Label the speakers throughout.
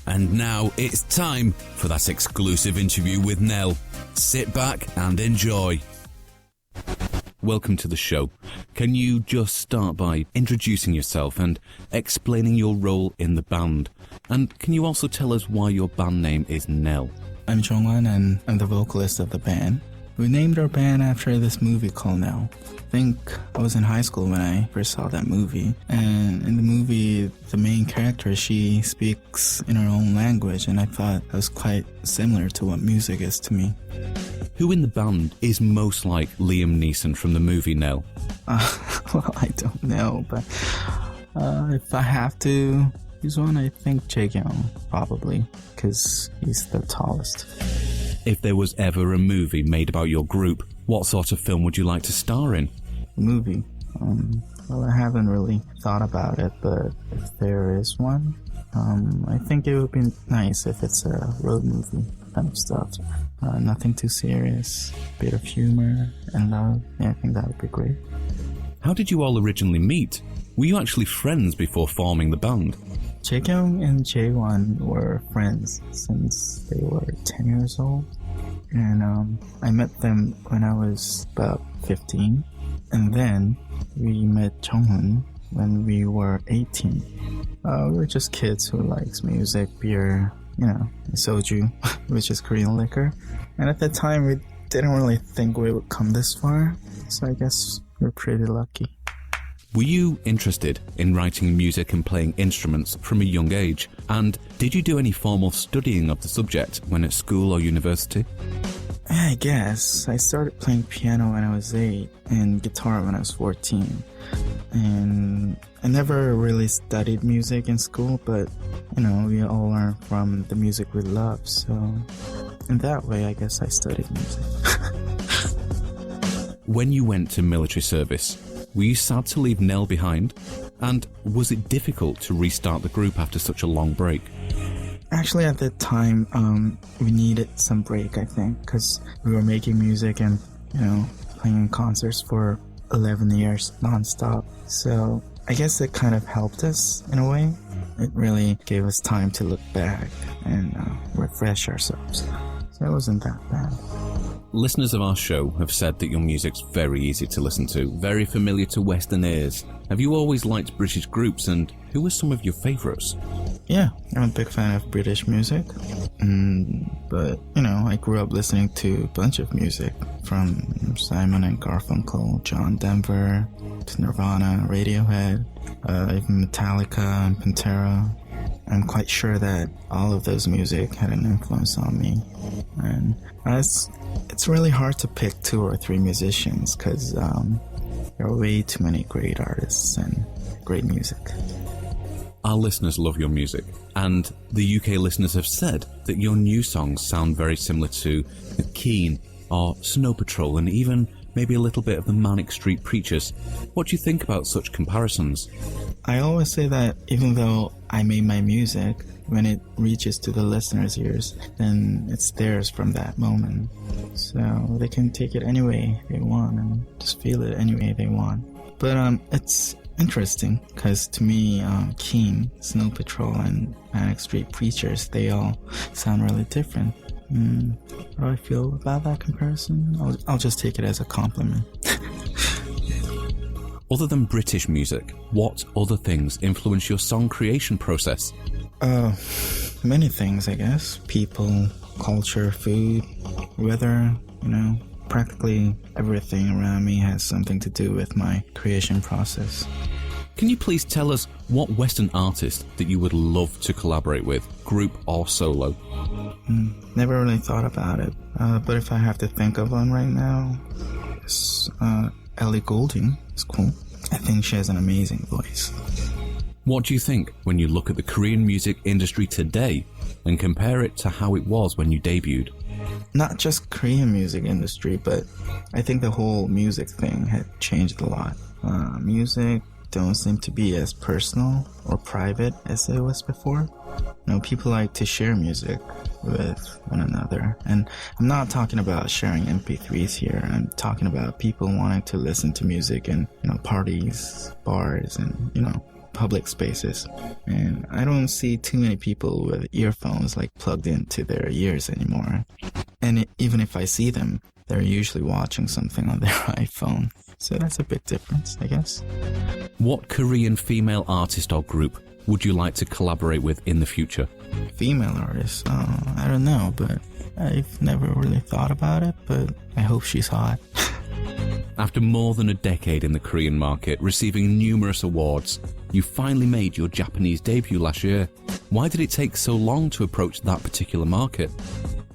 Speaker 1: And now it's time for that exclusive interview with Nell. Sit back and enjoy. Welcome to the show. Can you just start by introducing yourself and explaining your role in the band? And can you also tell us why your band name is Nell?
Speaker 2: I'm Jongwan and I'm the vocalist of the band. We named our band after this movie called Nell. I think I was in high school when I first saw that movie. And in the movie, the main character, she speaks in her own language, and I thought that was quite similar to what music is to me.
Speaker 1: Who in the band is most like Liam Neeson from the movie Nell?
Speaker 2: Well, I don't know, but if I have to use one, I think Jaekyung, probably, because he's the tallest.
Speaker 1: If there was ever a movie made about your group, what sort of film would you like to star in?
Speaker 2: Movie? Well, I haven't really thought about it, but if there is one, I think it would be nice if it's a road movie kind of stuff. Nothing too serious, bit of humor and love. Yeah, I think that would be great.
Speaker 1: How did you all originally meet? Were you actually friends before forming the band?
Speaker 2: Jaekyung and Jaewon were friends since they were 10 years old. And I met them when I was about 15. And then we met Jonghoon when we were 18. We were just kids who likes music, beer, Soju, which is Korean liquor. And at that time, we didn't really think we would come this far. So I guess we're pretty lucky.
Speaker 1: Were you interested in writing music and playing instruments from a young age? And did you do any formal studying of the subject when at school or university?
Speaker 2: I guess. I started playing piano when I was 8 and guitar when I was 14. And I never really studied music in school, but, we all learn from the music we love. So in that way, I guess I studied music.
Speaker 1: When you went to military service, were you sad to leave Nell behind? And was it difficult to restart the group after such a long break?
Speaker 2: Actually, at that time, we needed some break, I think, because we were making music and, playing in concerts for 11 years non-stop. So I guess it kind of helped us in a way. It really gave us time to look back and refresh ourselves. So it wasn't that bad.
Speaker 1: Listeners of our show have said that your music's very easy to listen to, very familiar to Western ears. Have you always liked British groups, and who are some of your favourites?
Speaker 2: Yeah, I'm a big fan of British music. But, I grew up listening to a bunch of music, from Simon and Garfunkel, John Denver, to Nirvana, Radiohead, even Metallica and Pantera. I'm quite sure that all of those music had an influence on me. And it's really hard to pick 2 or 3 musicians because there are way too many great artists and great music.
Speaker 1: Our listeners love your music, and the UK listeners have said that your new songs sound very similar to Keane or Snow Patrol, and even maybe a little bit of the Manic Street Preachers. What do you think about such comparisons?
Speaker 2: I always say that even though I made my music, when it reaches to the listeners' ears, then it's theirs from that moment. So they can take it any way they want and just feel it any way they want. But it's interesting because to me, Keane, Snow Patrol, and Manic Street Preachers, they all sound really different. How do I feel about that comparison? I'll just take it as a compliment.
Speaker 1: Other than British music, what other things influence your song creation process?
Speaker 2: Many things, I guess. People, culture, food, weather, practically everything around me has something to do with my creation process.
Speaker 1: Can you please tell us what Western artist that you would love to collaborate with, group or solo?
Speaker 2: Never really thought about it, but if I have to think of one right now, Ellie Goulding is cool. I think she has an amazing voice.
Speaker 1: What do you think when you look at the Korean music industry today and compare it to how it was when you debuted?
Speaker 2: Not just Korean music industry, but I think the whole music thing had changed a lot. Music don't seem to be as personal or private as it was before. People like to share music with one another. And I'm not talking about sharing MP3s here. I'm talking about people wanting to listen to music in, parties, bars, and, public spaces. And I don't see too many people with earphones like plugged into their ears anymore. And even if I see them, they're usually watching something on their iPhone. So that's a big difference, I guess.
Speaker 1: What Korean female artist or group would you like to collaborate with in the future?
Speaker 2: Female artist? I don't know, but I've never really thought about it, but I hope she's hot.
Speaker 1: After more than a decade in the Korean market, receiving numerous awards, you finally made your Japanese debut last year. Why did it take so long to approach that particular market?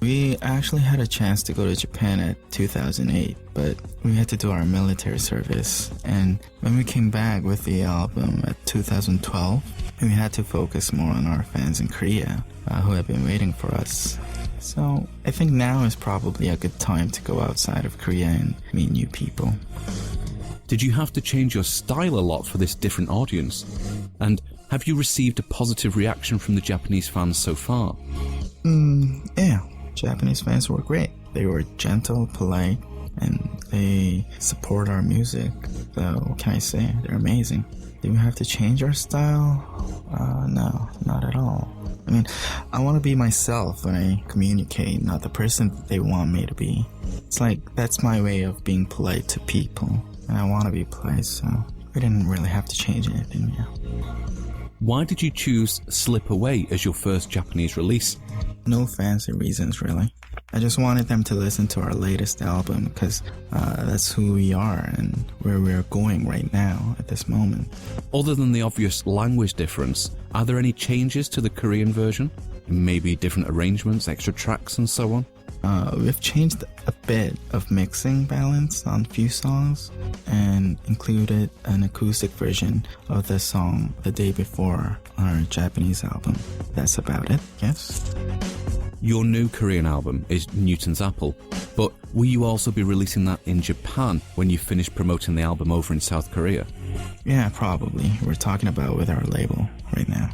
Speaker 2: We actually had a chance to go to Japan at 2008, but we had to do our military service. And when we came back with the album at 2012, we had to focus more on our fans in Korea, who have been waiting for us. So I think now is probably a good time to go outside of Korea and meet new people.
Speaker 1: Did you have to change your style a lot for this different audience? And have you received a positive reaction from the Japanese fans so far?
Speaker 2: Yeah, Japanese fans were great. They were gentle, polite, and they support our music. So what can I say? They're amazing. Do we have to change our style? No, not at all. I mean, I want to be myself when I communicate, not the person they want me to be. It's like, that's my way of being polite to people. And I want to be polite, so we didn't really have to change anything, yeah.
Speaker 1: Why did you choose Slip Away as your first Japanese release?
Speaker 2: No fancy reasons, really. I just wanted them to listen to our latest album because that's who we are and where we're going right now at this moment.
Speaker 1: Other than the obvious language difference, are there any changes to the Korean version? Maybe different arrangements, extra tracks and so on?
Speaker 2: We've changed a bit of mixing balance on a few songs and included an acoustic version of the song The Day Before on our Japanese album. That's about it, yes.
Speaker 1: Your new Korean album is Newton's Apple, but will you also be releasing that in Japan when you finish promoting the album over in South Korea?
Speaker 2: Yeah, probably. We're talking about with our label right now.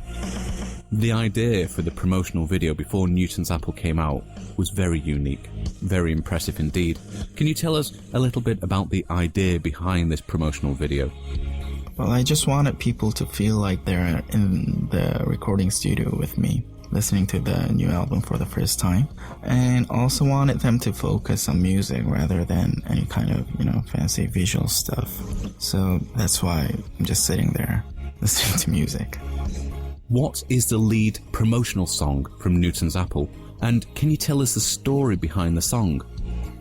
Speaker 1: The idea for the promotional video before Newton's Apple came out was very unique, very impressive indeed. Can you tell us a little bit about the idea behind this promotional video?
Speaker 2: Well, I just wanted people to feel like they're in the recording studio with me, listening to the new album for the first time, and also wanted them to focus on music rather than any kind of, fancy visual stuff. So that's why I'm just sitting there listening to music.
Speaker 1: What is the lead promotional song from Newton's Apple? And can you tell us the story behind the song?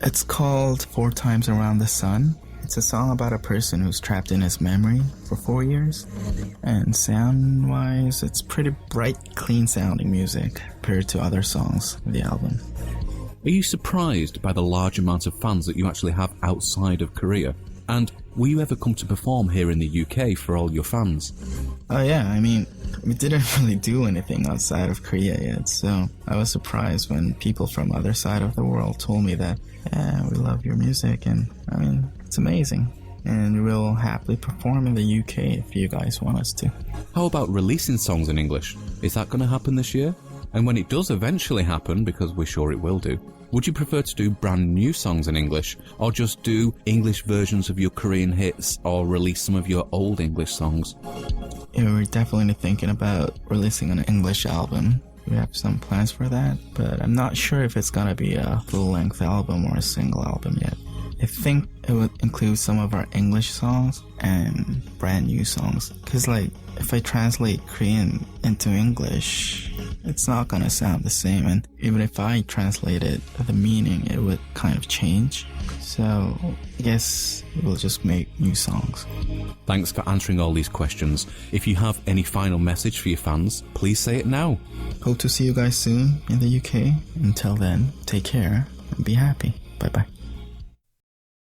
Speaker 2: It's called 4 Times Around the Sun. It's a song about a person who's trapped in his memory for 4 years. And sound-wise, it's pretty bright, clean-sounding music compared to other songs in the album.
Speaker 1: Are you surprised by the large amount of fans that you actually have outside of Korea? And will you ever come to perform here in the UK for all your fans?
Speaker 2: Oh yeah, we didn't really do anything outside of Korea yet, so I was surprised when people from other side of the world told me that, yeah, we love your music, and it's amazing. And we'll happily perform in the UK if you guys want us to.
Speaker 1: How about releasing songs in English? Is that going to happen this year? And when it does eventually happen, because we're sure it will do, would you prefer to do brand new songs in English, or just do English versions of your Korean hits, or release some of your old English songs?
Speaker 2: Yeah, we're definitely thinking about releasing an English album. We have some plans for that, but I'm not sure if it's gonna be a full-length album or a single album yet. I think it would include some of our English songs and brand new songs. Because, if I translate Korean into English, it's not gonna sound the same. And even if I translated the meaning, it would kind of change. So, I guess we'll just make new songs.
Speaker 1: Thanks for answering all these questions. If you have any final message for your fans, please say it now.
Speaker 2: Hope to see you guys soon in the UK. Until then, take care and be happy. Bye-bye.